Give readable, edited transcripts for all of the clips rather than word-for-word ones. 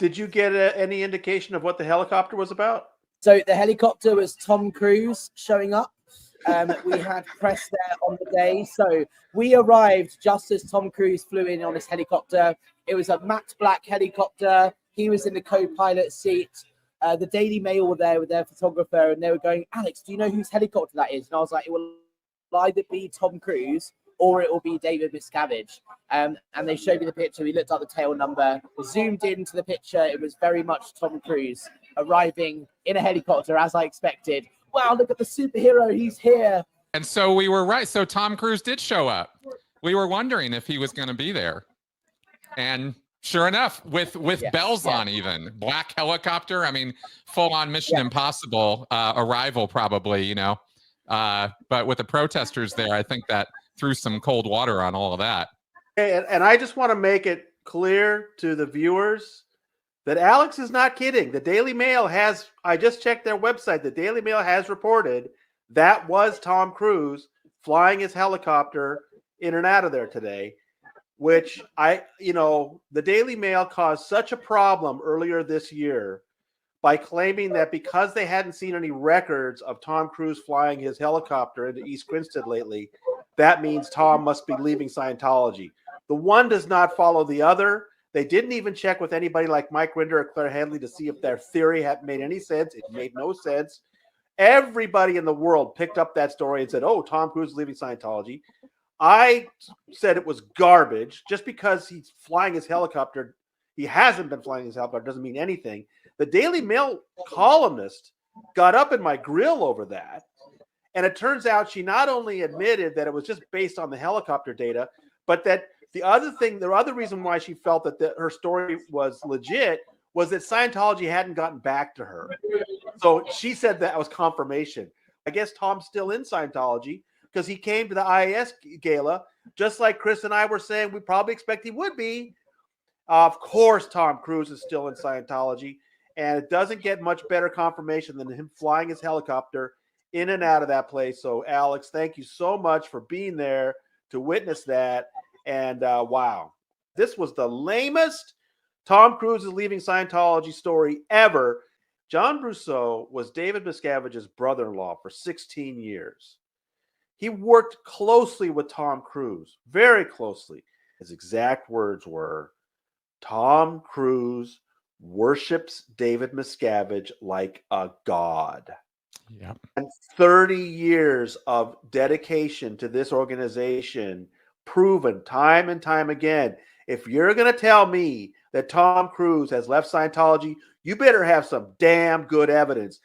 Did you get any indication of what the helicopter was about? So the helicopter was Tom Cruise showing up. We had press there on the day. So we arrived just as Tom Cruise flew in on his helicopter. It was a matte black helicopter. He was in the co-pilot seat. The Daily Mail were there with their photographer, and they were going, Alex, do you know whose helicopter that is? And I was like, it will either be Tom Cruise or it will be David Miscavige. And they showed me the picture. We looked up the tail number, zoomed into the picture. It was very much Tom Cruise arriving in a helicopter, as I expected. Wow, look at the superhero. He's here. And so we were right. So Tom Cruise did show up. We were wondering if he was going to be there. And sure enough, with bells on, even black helicopter. I mean, full on Mission Impossible arrival, probably, you know. But with the protesters there, I think that threw some cold water on all of that. And I just want to make it clear to the viewers that Alex is not kidding. The Daily Mail has, I just checked their website, the Daily Mail has reported that was Tom Cruise flying his helicopter in and out of there today, which the Daily Mail caused such a problem earlier this year by claiming that because they hadn't seen any records of Tom Cruise flying his helicopter into East Grinstead lately, that means Tom must be leaving Scientology. The one does not follow the other. They didn't even check with anybody like Mike Rinder or Claire Hadley to see if their theory had made any sense. It made no sense. Everybody in the world picked up that story and said, oh, Tom Cruise is leaving Scientology. I said it was garbage. Just because he's flying his helicopter, he hasn't been flying his helicopter, doesn't mean anything. The Daily Mail columnist got up in my grill over that. And it turns out she not only admitted that it was just based on the helicopter data, but that the other reason why she felt that her story was legit was that Scientology hadn't gotten back to her. So she said that was confirmation. I guess Tom's still in Scientology because he came to the IAS gala, just like Chris and I were saying we probably expect he would be. Of course, Tom Cruise is still in Scientology, and it doesn't get much better confirmation than him flying his helicopter in and out of that place. So, Alex, thank you so much for being there to witness that. And wow, this was the lamest Tom Cruise is leaving Scientology story ever. John Brousseau was David Miscavige's brother-in-law for 16 years. He worked closely with Tom Cruise, very closely. His exact words were, Tom Cruise worships David Miscavige like a god. Yeah. And 30 years of dedication to this organization, proven time and time again. If you're going to tell me that Tom Cruise has left Scientology, you better have some damn good evidence.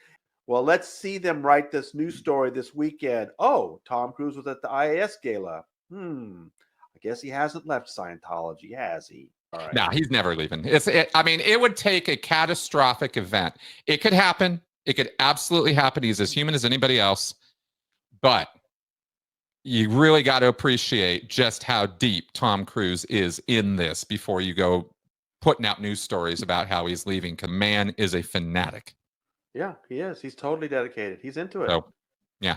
Well, let's see them write this news story this weekend. Oh, Tom Cruise was at the IAS gala. I guess he hasn't left Scientology, has he? All right. No, he's never leaving. It would take a catastrophic event. It could happen. It could absolutely happen. He's as human as anybody else. But you really got to appreciate just how deep Tom Cruise is in this before you go putting out news stories about how he's leaving. Man is a fanatic. Yeah, he is. He's totally dedicated. He's into it. So, yeah.